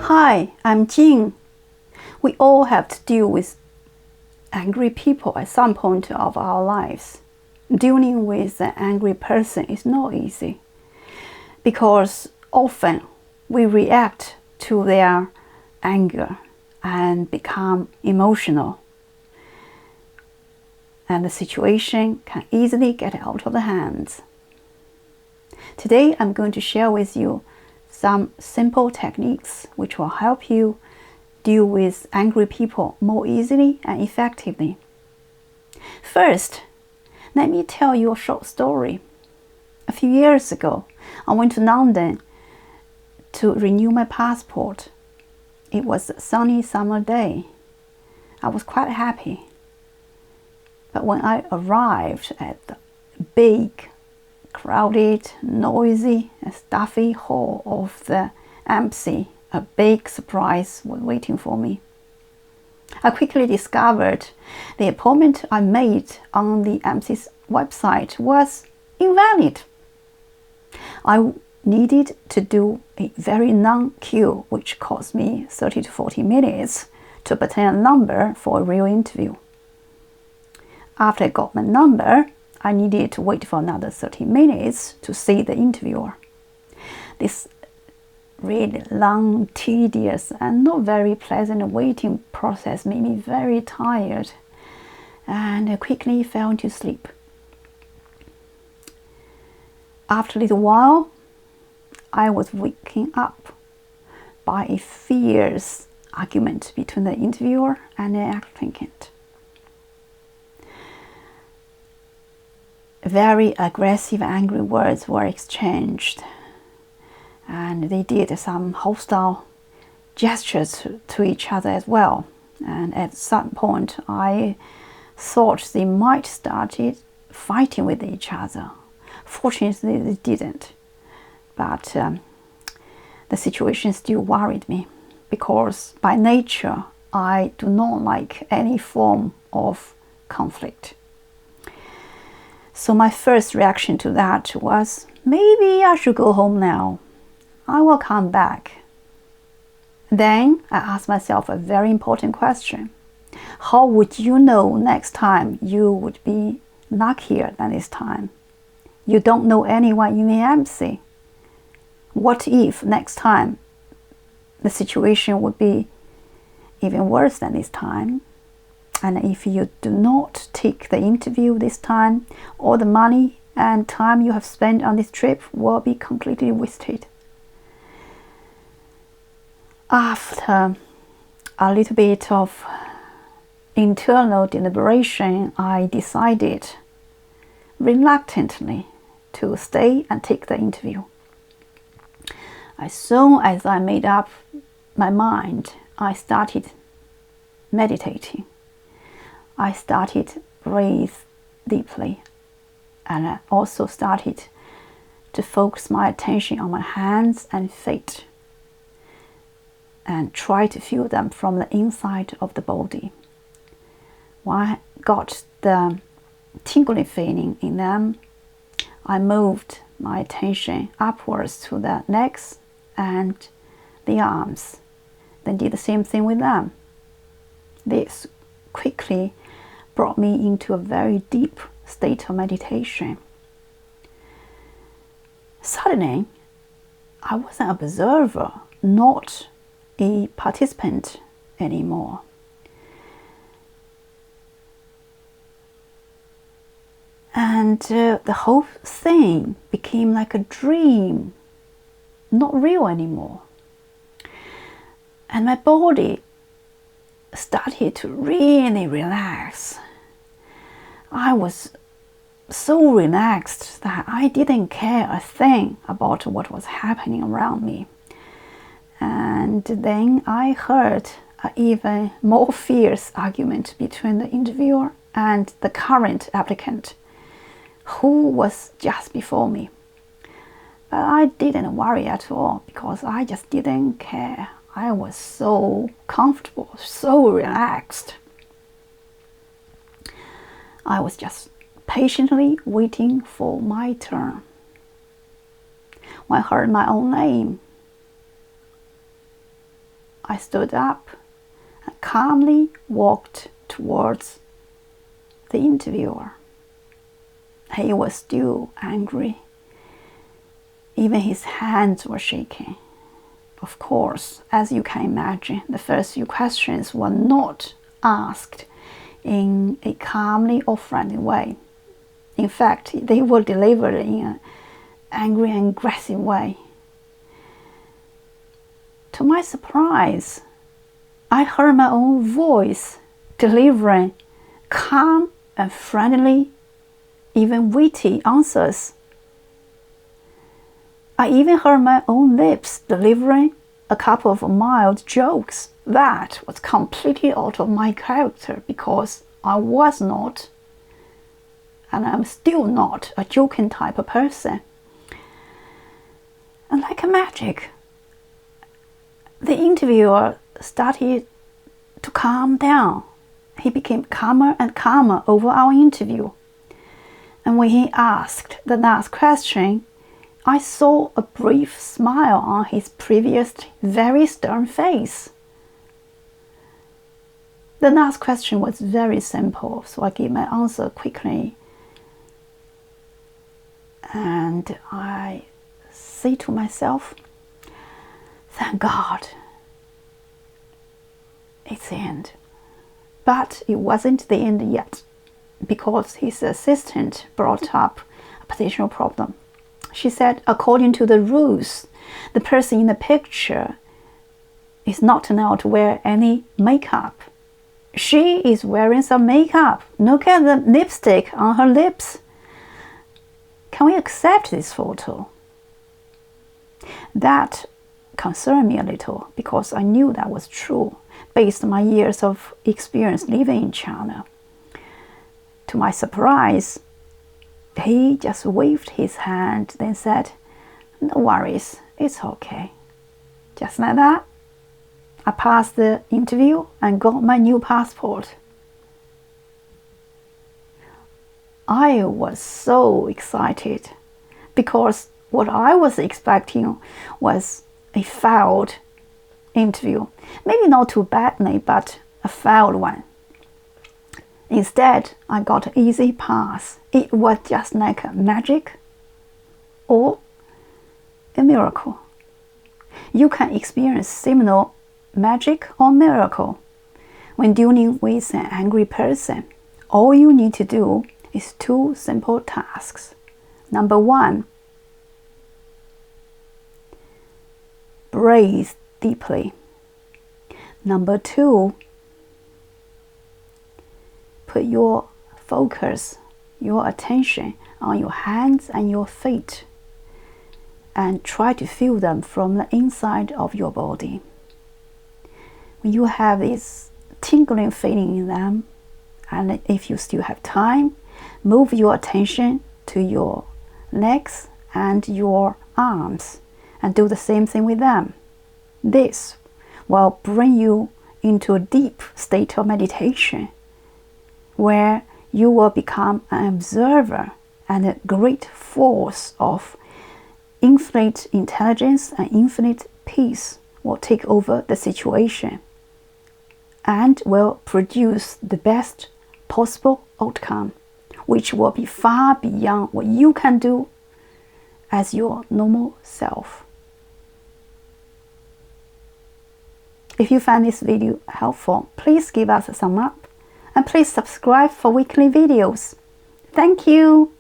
Hi, I'm Jing. We all have to deal with angry people at some point of our lives. Dealing with an angry person is not easy because often we react to their anger and become emotional, and the situation can easily get out of the hands. Today I'm going to share with you some simple techniques which will help you deal with angry people more easily and effectively. First, let me tell you a short story. A few years ago, I went to London to renew my passport. It was a sunny summer day. I was quite happy. But when I arrived at the big, crowded, noisy, and stuffy hall of the embassy, a big surprise was waiting for me. I quickly discovered the appointment I made on the embassy's website was invalid. I needed to do a very long queue, which cost me 30 to 40 minutes to obtain a number for a real interview. After I got my number, I needed to wait for another 30 minutes to see the interviewer. This really long, tedious, and not very pleasant waiting process made me very tired, and I quickly fell into sleep. After a little while, I was waking up by a fierce argument between the interviewer and the applicant. Very aggressive, angry words were exchanged, and they did some hostile gestures to each other as well. And at some point, I thought they might started fighting with each other. Fortunately, they didn't. But the situation still worried me because by nature, I do not like any form of conflict. So my first reaction to that was, maybe I should go home now. I will come back. Then I asked myself a very important question. How would you know next time you would be luckier than this time? You don't know anyone in the embassy. What if next time the situation would be even worse than this time? And if you do not take the interview this time, all the money and time you have spent on this trip will be completely wasted. After a little bit of internal deliberation, I decided reluctantly to stay and take the interview. As soon as I made up my mind, I started meditating. I started breathe deeply, and I also started to focus my attention on my hands and feet and try to feel them from the inside of the body. When I got the tingling feeling in them, I moved my attention upwards to the legs and the arms, then did the same thing with them. This quickly brought me into a very deep state of meditation. Suddenly, I was an observer, not a participant anymore. And the whole thing became like a dream, not real anymore. And my body started to really relax. I was so relaxed that I didn't care a thing about what was happening around me. And then I heard an even more fierce argument between the interviewer and the current applicant, who was just before me. But I didn't worry at all because I just didn't care. I was so comfortable, so relaxed. I was just patiently waiting for my turn. When I heard my own name, I stood up and calmly walked towards the interviewer. He was still angry. Even his hands were shaking. Of course, as you can imagine, the first few questions were not asked in a calmly or friendly way. In fact, they were delivered in an angry and aggressive way. To my surprise, I heard my own voice delivering calm and friendly, even witty answers. I even heard my own lips delivering a couple of mild jokes. That was completely out of my character because I was not, and I'm still not, a joking type of person. And like a magic, the interviewer started to calm down. He became calmer and calmer over our interview. And when he asked the last question, I saw a brief smile on his previously very stern face. The last question was very simple, so I gave my answer quickly. And I say to myself, thank God, it's the end. But it wasn't the end yet, because his assistant brought up a potential problem. She said, according to the rules, the person in the picture is not allowed to wear any makeup. She is wearing some makeup. Look at the lipstick on her lips. Can we accept this photo? That concerned me a little because I knew that was true based on my years of experience living in China. To my surprise, he just waved his hand, then said, no worries, it's okay. Just like that, I passed the interview and got my new passport. I was so excited because what I was expecting was a failed interview. Maybe not too badly, but a failed one. Instead, I got an easy pass. It was just like a magic or a miracle. You can experience similar magic or miracle when dealing with an angry person. All you need to do is two simple tasks. Number one, breathe deeply. Number two, put your focus, your attention on your hands and your feet and try to feel them from the inside of your body. When you have this tingling feeling in them, and if you still have time, move your attention to your legs and your arms and do the same thing with them. This will bring you into a deep state of meditation where you will become an observer, and a great force of infinite intelligence and infinite peace will take over the situation and will produce the best possible outcome, which will be far beyond what you can do as your normal self. If you find this video helpful, please give us a thumb up and please subscribe for weekly videos. Thank you.